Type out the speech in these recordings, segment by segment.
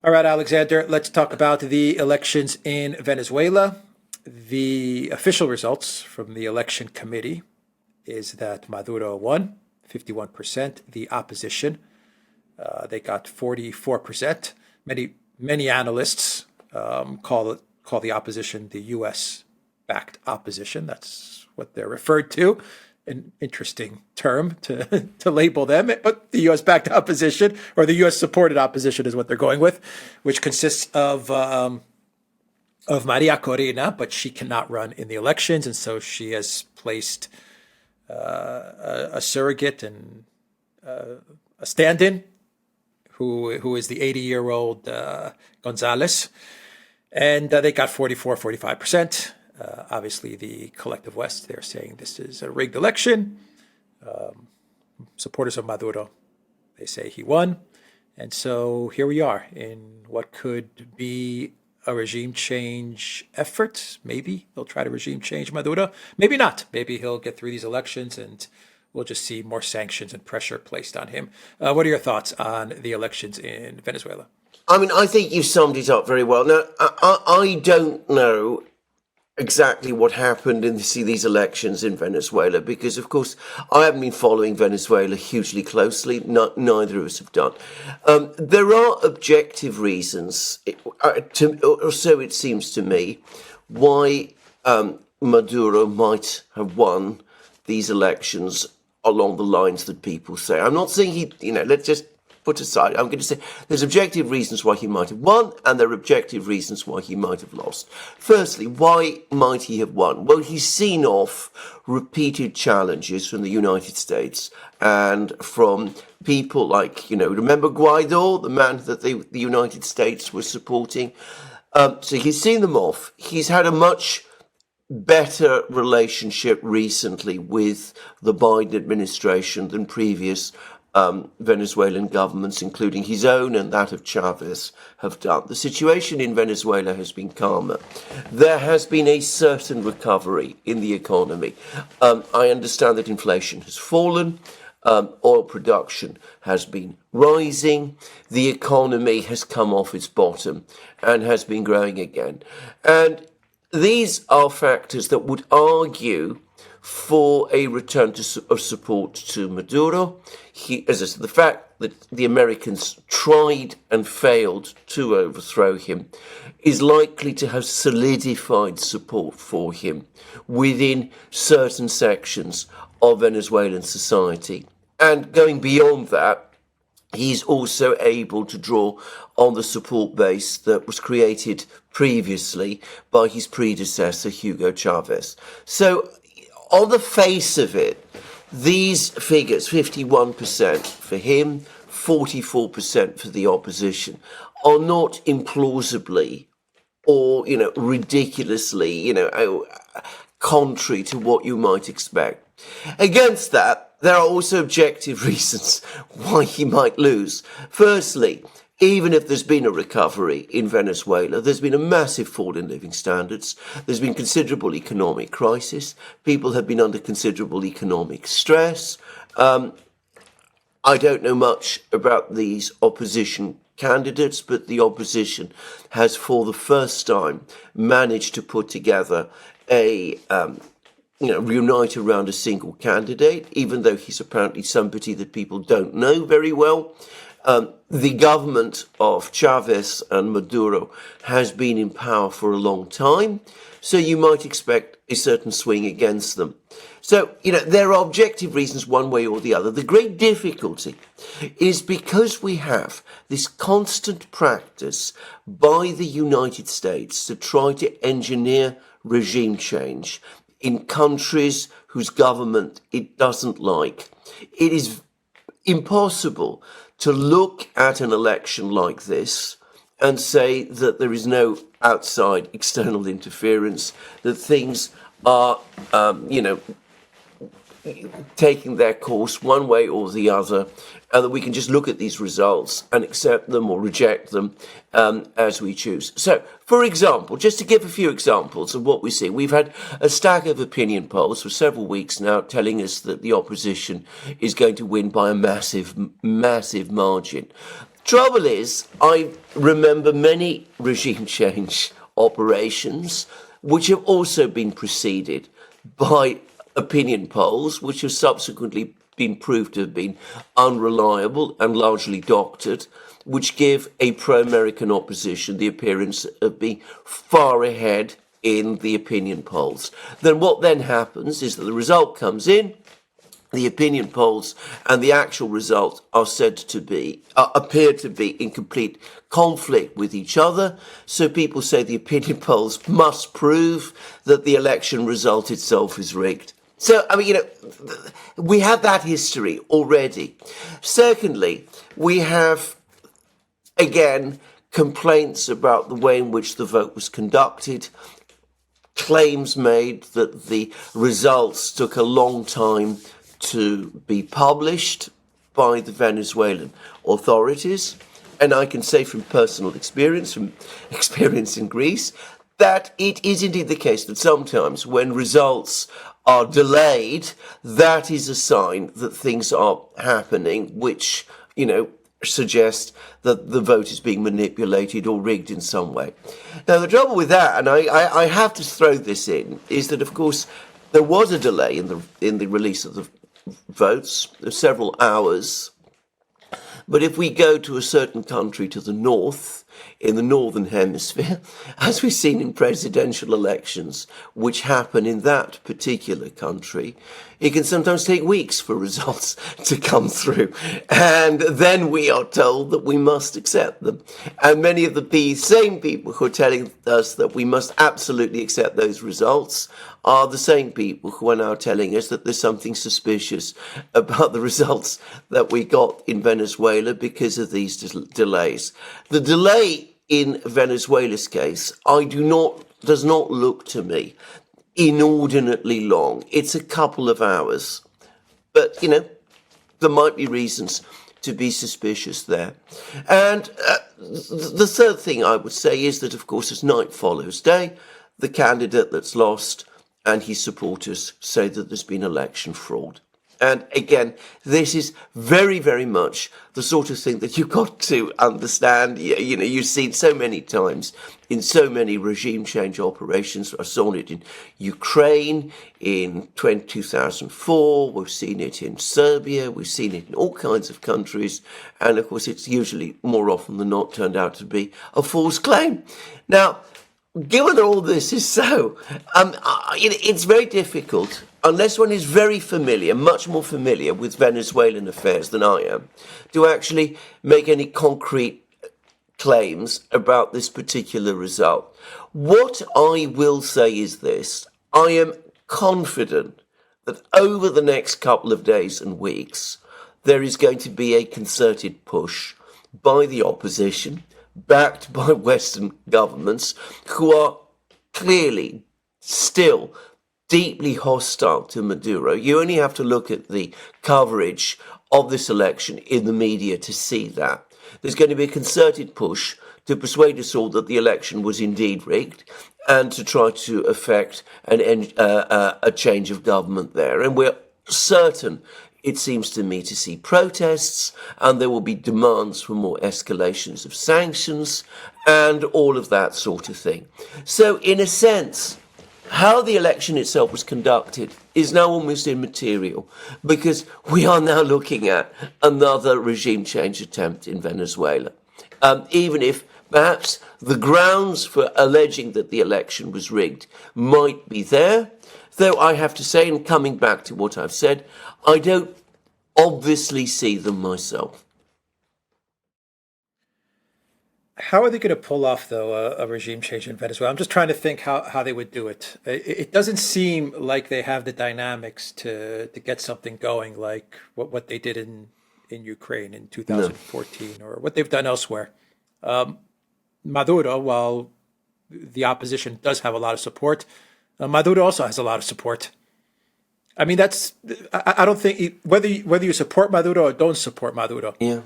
All right, Alexander, let's talk about the elections in Venezuela. The official results from the election committee is that Maduro won 51%. The opposition, they got 44%. Many analysts call the opposition the U.S. backed opposition. That's what they're referred to. An interesting term to label them, but the U.S. backed opposition or the U.S. supported opposition is what they're going with, which consists of Maria Corina, but she cannot run in the elections, and so she has placed a surrogate and a stand-in who is the 80-year-old Gonzalez, and they got 45%. Obviously, the collective West, they're saying this is a rigged election. Supporters of Maduro, they say he won. And so here we are in what could be a regime change effort. Maybe they'll try to regime change Maduro. Maybe not. Maybe he'll get through these elections and we'll just see more sanctions and pressure placed on him. What are your thoughts on the elections in Venezuela? I mean, I think you summed it up very well. Now, I don't know exactly what happened in these elections in Venezuela because, of course, I haven't been following Venezuela hugely closely. Neither of us have done. There are objective reasons, or so it seems to me, why Maduro might have won these elections along the lines that people say. I'm not saying let's just put aside. I'm going to say there's objective reasons why he might have won, and there are objective reasons why he might have lost. Firstly, why might he have won? Well, he's seen off repeated challenges from the United States and from people like, remember Guaido, the man that the United States was supporting? So he's seen them off. He's had a much better relationship recently with the Biden administration than previous Venezuelan governments, including his own and that of Chavez, have done. The situation in Venezuela has been calmer. There has been a certain recovery in the economy. I understand that inflation has fallen. Oil production has been rising. The economy has come off its bottom and has been growing again. And these are factors that would argue for a return of support to Maduro. As I said, the fact that the Americans tried and failed to overthrow him is likely to have solidified support for him within certain sections of Venezuelan society. And going beyond that, he's also able to draw on the support base that was created previously by his predecessor, Hugo Chavez. So, on the face of it, these figures, 51% for him, 44% for the opposition, are not implausibly or, ridiculously, contrary to what you might expect. Against that, there are also objective reasons why he might lose. Firstly, even if there's been a recovery in Venezuela, there's been a massive fall in living standards. There's been considerable economic crisis. People have been under considerable economic stress. I don't know much about these opposition candidates, but the opposition has, for the first time, managed to put together reunite around a single candidate, even though he's apparently somebody that people don't know very well. The government of Chavez and Maduro has been in power for a long time, so you might expect a certain swing against them. So, there are objective reasons one way or the other. The great difficulty is because we have this constant practice by the United States to try to engineer regime change in countries whose government it doesn't like. It is impossible to look at an election like this and say that there is no outside external interference, that things are, taking their course one way or the other, and that we can just look at these results and accept them or reject them as we choose. So, for example, just to give a few examples of what we see, we've had a stack of opinion polls for several weeks now telling us that the opposition is going to win by a massive, massive margin. Trouble is, I remember many regime change operations which have also been preceded by opinion polls, which have subsequently been proved to have been unreliable and largely doctored, which give a pro-American opposition the appearance of being far ahead in the opinion polls. Then what then happens is that the result comes in, the opinion polls and the actual result are said to be, appear to be in complete conflict with each other. So people say the opinion polls must prove that the election result itself is rigged. So, I mean, we have that history already. Secondly, we have, again, complaints about the way in which the vote was conducted, claims made that the results took a long time to be published by the Venezuelan authorities. And I can say from personal experience, from experience in Greece, that it is indeed the case that sometimes when results are delayed, that is a sign that things are happening, which, suggest that the vote is being manipulated or rigged in some way. Now, the trouble with that, and I have to throw this in, is that, of course, there was a delay in the release of the votes, several hours. But if we go to a certain country to the north, in the northern hemisphere, as we've seen in presidential elections, which happen in that particular country, it can sometimes take weeks for results to come through. And then we are told that we must accept them. And many of the same people who are telling us that we must absolutely accept those results are the same people who are now telling us that there's something suspicious about the results that we got in Venezuela because of these delays. The delay in Venezuela's case, does not look to me inordinately long. It's a couple of hours. But, there might be reasons to be suspicious there. And the third thing I would say is that, of course, as night follows day, the candidate that's lost and his supporters say that there's been election fraud. And again, this is very, very much the sort of thing that you've got to understand. You've seen so many times in so many regime change operations. I saw it in Ukraine in 2004. We've seen it in Serbia. We've seen it in all kinds of countries. And of course, it's usually more often than not turned out to be a false claim. Now, given that all this is so, it's very difficult, unless one is very familiar, much more familiar with Venezuelan affairs than I am, to actually make any concrete claims about this particular result. What I will say is this: I am confident that over the next couple of days and weeks, there is going to be a concerted push by the opposition, backed by Western governments, who are clearly still deeply hostile to Maduro. You only have to look at the coverage of this election in the media to see that. There's going to be a concerted push to persuade us all that the election was indeed rigged and to try to effect a change of government there. And we're certain, it seems to me, to see protests, and there will be demands for more escalations of sanctions and all of that sort of thing. So in a sense, how the election itself was conducted is now almost immaterial, because we are now looking at another regime change attempt in Venezuela. Even if perhaps the grounds for alleging that the election was rigged might be there, though I have to say, and coming back to what I've said, I don't obviously see them myself. How are they going to pull off, though, a regime change in Venezuela? I'm just trying to think how they would do it. It doesn't seem like they have the dynamics to get something going like what they did in Ukraine in 2014 or what they've done elsewhere. Maduro, while the opposition does have a lot of support, Maduro also has a lot of support. I mean, I don't think whether you support Maduro or don't support Maduro. Yeah.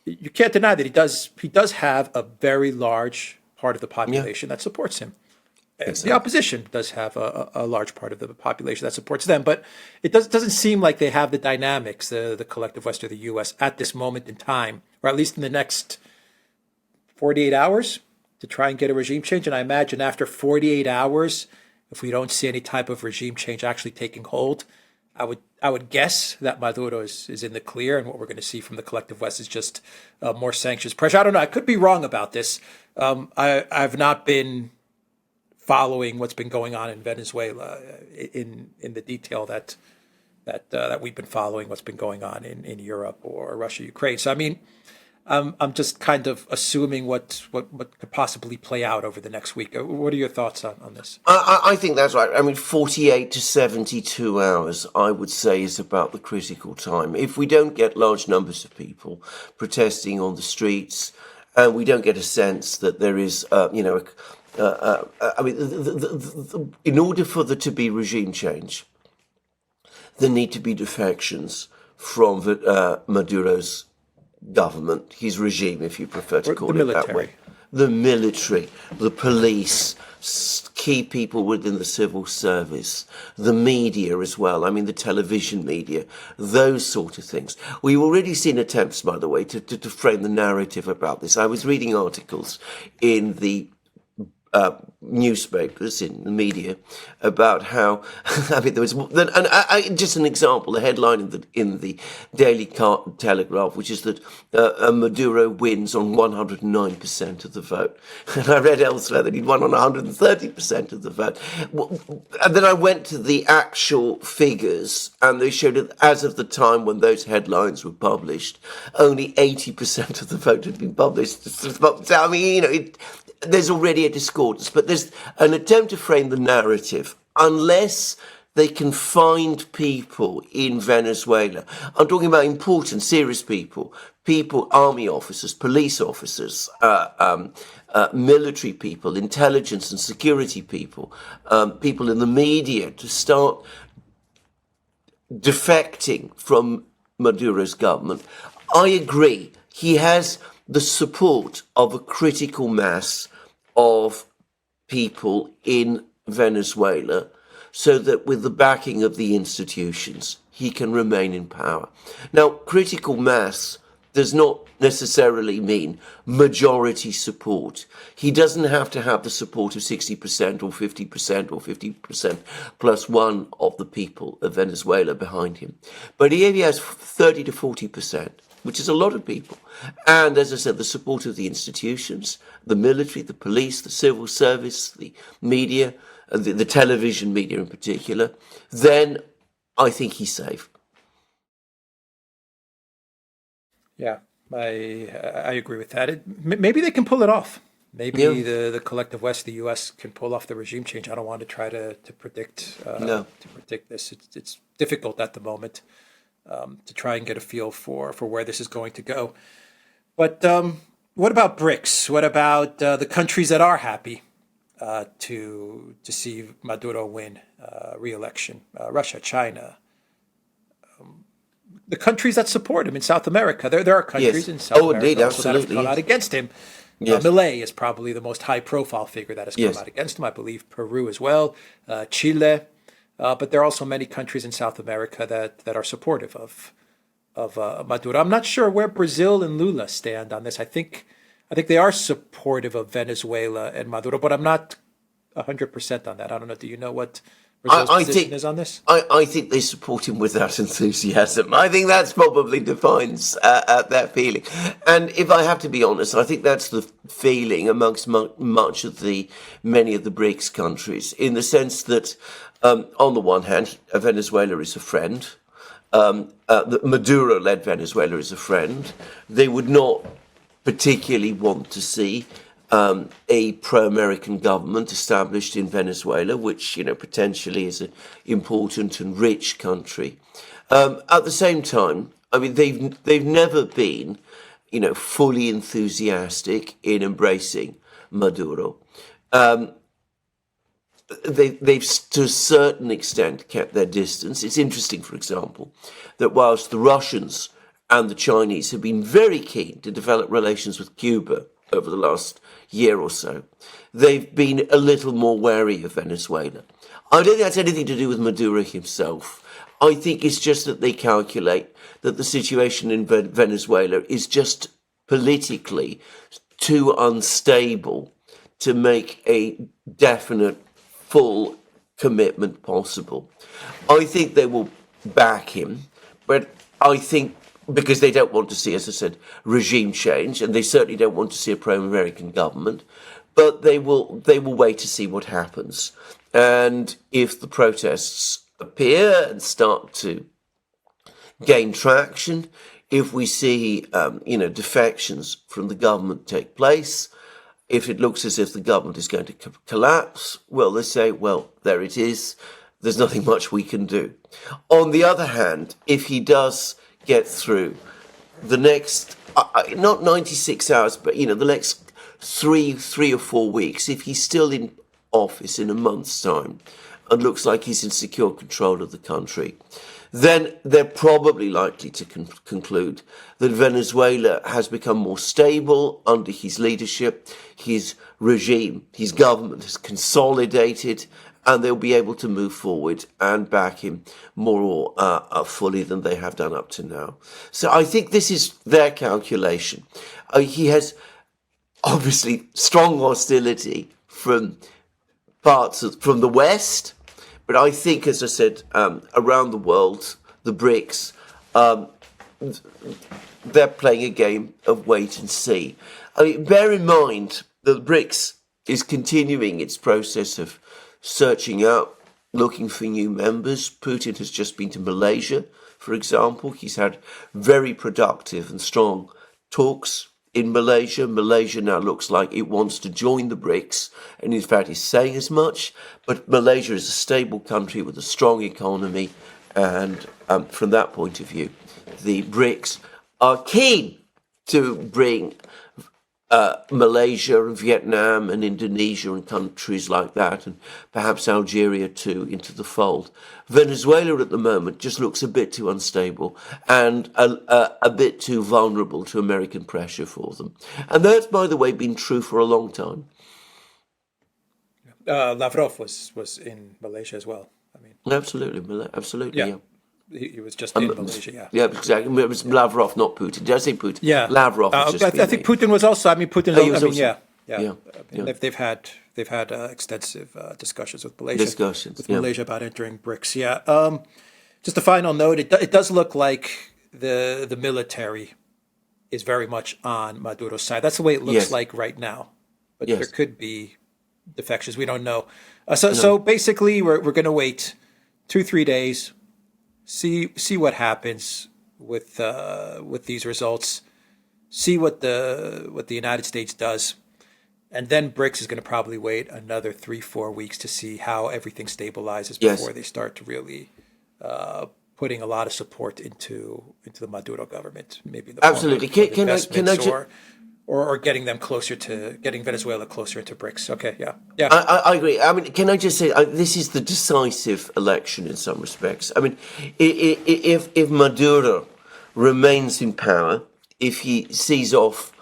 You can't deny that he does have a very large part of the population that supports him. Exactly. The opposition does have a large part of the population that supports them, but it doesn't seem like they have the dynamics, the collective West or the U.S. at this moment in time, or at least in the next 48 hours to try and get a regime change. And I imagine after 48 hours, if we don't see any type of regime change actually taking hold, I would guess that Maduro is in the clear, and what we're going to see from the collective West is just more sanctions pressure. I don't know. I could be wrong about this. I've not been following what's been going on in Venezuela in the detail that we've been following what's been going on in Europe or Russia, Ukraine. So I mean, I'm just kind of assuming what could possibly play out over the next week. What are your thoughts on this? I think that's right. I mean, 48 to 72 hours, I would say, is about the critical time. If we don't get large numbers of people protesting on the streets, and we don't get a sense that there is, I mean, in order for there to be regime change, there need to be defections from Maduro's government, his regime, if you prefer to call it that way. The military, the police, key people within the civil service, the media as well. I mean, the television media, those sort of things. We've already seen attempts, by the way, to frame the narrative about this. I was reading articles in the newspapers, in the media, about how I mean there was, and just an example, the headline in the Daily Telegraph, which is that Maduro wins on 109% of the vote, and I read elsewhere that he'd won on 130% of the vote. And then I went to the actual figures, and they showed that as of the time when those headlines were published, only 80% of the vote had been published. I mean, there's already a discordance, but there's an attempt to frame the narrative. Unless they can find people in Venezuela, I'm talking about important, serious people, army officers, police officers, military people, intelligence and security people, people in the media, to start defecting from Maduro's government. I agree. He has the support of a critical mass of people in Venezuela, so that with the backing of the institutions, he can remain in power. Now, critical mass does not necessarily mean majority support. He doesn't have to have the support of 60% or 50% or 50% plus one of the people of Venezuela behind him. But he has 30 to 40%. Which is a lot of people. And as I said, the support of the institutions, the military, the police, the civil service, the media, the television media in particular, then I think he's safe. Yeah, I agree with that. Maybe they can pull it off. Maybe the collective West, the U.S., can pull off the regime change. I don't want to try to predict this. It's difficult at the moment. To try and get a feel for where this is going to go. But what about BRICS? What about the countries that are happy to see Maduro win re-election? Russia, China, the countries that support him in South America. There are countries in South America that have come out against him. Milei is probably the most high-profile figure that has come out against him. I believe Peru as well, Chile. But there are also many countries in South America that are supportive of Maduro. I'm not sure where Brazil and Lula stand on this. I think they are supportive of Venezuela and Maduro, but I'm not 100% on that. I don't know. Do you know what Brazil's position is on this? I think they support him without enthusiasm. I think that's probably defines that feeling. And if I have to be honest, I think that's the feeling amongst many of the BRICS countries, in the sense that on the one hand, Venezuela is a friend. The Maduro-led Venezuela is a friend. They would not particularly want to see a pro-American government established in Venezuela, which potentially is an important and rich country. At the same time, I mean, they've never been, fully enthusiastic in embracing Maduro. They've to a certain extent kept their distance. It's interesting, for example, that whilst the Russians and the Chinese have been very keen to develop relations with Cuba over the last year or so, they've been a little more wary of Venezuela. I don't think that's anything to do with Maduro himself. I think it's just that they calculate that the situation in Venezuela is just politically too unstable to make a definite full commitment possible. I think they will back him, but I think because they don't want to see, as I said, regime change, and they certainly don't want to see a pro-American government, but they will wait to see what happens. And if the protests appear and start to gain traction, if we see, defections from the government take place, if it looks as if the government is going to collapse, well, they say, well, there it is. There's nothing much we can do. On the other hand, if he does get through the next, not 96 hours, but, the next three or 4 weeks, if he's still in office in a month's time and looks like he's in secure control of the country, then they're probably likely to conclude that Venezuela has become more stable under his leadership, his regime, his government has consolidated, and they'll be able to move forward and back him more fully than they have done up to now. So I think this is their calculation. He has obviously strong hostility from from the West, but I think, as I said, around the world, the BRICS, they're playing a game of wait and see. I mean, bear in mind that the BRICS is continuing its process of searching out, looking for new members. Putin has just been to Malaysia, for example. He's had very productive and strong talks in Malaysia. Malaysia now looks like it wants to join the BRICS, and in fact is saying as much. But Malaysia is a stable country with a strong economy, and from that point of view, the BRICS are keen to bring Malaysia and Vietnam and Indonesia and countries like that, and perhaps Algeria too, into the fold. Venezuela at the moment just looks a bit too unstable and a bit too vulnerable to American pressure for them. And that's, by the way, been true for a long time. Lavrov was in Malaysia as well. I mean, absolutely, yeah. He was just in Malaysia, yeah. Yeah, exactly. It was Lavrov, not Putin. Did I say Putin? Yeah. Lavrov was just I think Putin was also, Putin, Yeah. They've had extensive discussions with Malaysia. Discussions, Malaysia about entering BRICS, yeah. Just a final note, it does look like the military is very much on Maduro's side. That's the way it looks like right now. But there could be defections. We don't know. So basically, we're going to wait 2-3 days, see what happens with these results, see what the United States does, and then BRICS is going to probably wait another 3-4 weeks to see how everything stabilizes before they start to really putting a lot of support into the Maduro government. Maybe the absolutely. Can I or getting Venezuela closer into BRICS. Okay, yeah. I agree. Can I just say this is the decisive election in some respects. If Maduro remains in power, if he sees off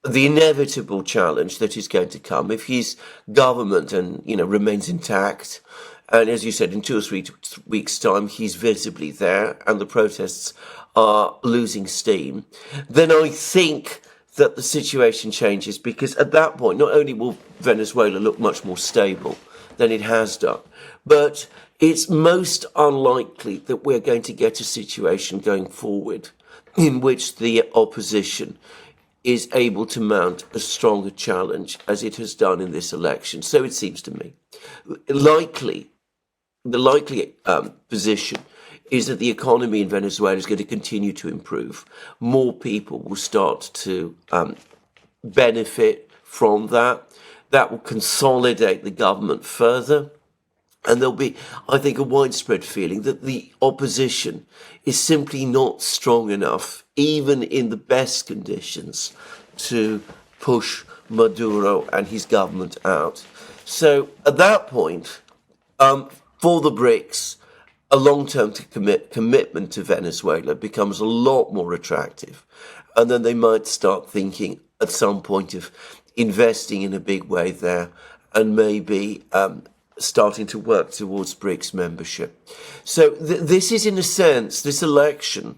the inevitable challenge that is going to come, if his government remains intact, and as you said, in 2 or 3 weeks' time, he's visibly there, and the protests are losing steam, then I think that the situation changes, because at that point, not only will Venezuela look much more stable than it has done, but it's most unlikely that we're going to get a situation going forward in which the opposition is able to mount a stronger challenge as it has done in this election. So it seems to me. The likely position is that the economy in Venezuela is going to continue to improve. More people will start to benefit from that. That will consolidate the government further. And there'll be, I think, a widespread feeling that the opposition is simply not strong enough, even in the best conditions, to push Maduro and his government out. So at that point, for the BRICS, a long-term commitment to Venezuela becomes a lot more attractive. And then they might start thinking at some point of investing in a big way there, and maybe starting to work towards BRICS membership. So this is, in a sense, this election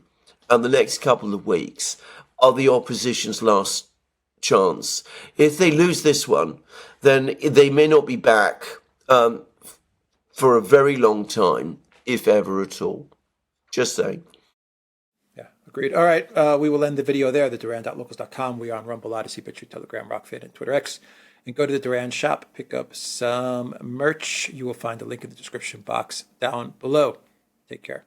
and the next couple of weeks are the opposition's last chance. If they lose this one, then they may not be back for a very long time, if ever at all. Just saying. Yeah, agreed. All right, we will end the video there. The Duran.locals.com. We are on Rumble, Odyssey, BitChute, Telegram, Rockfin, and Twitter X. And go to the Duran shop, pick up some merch. You will find a link in the description box down below. Take care.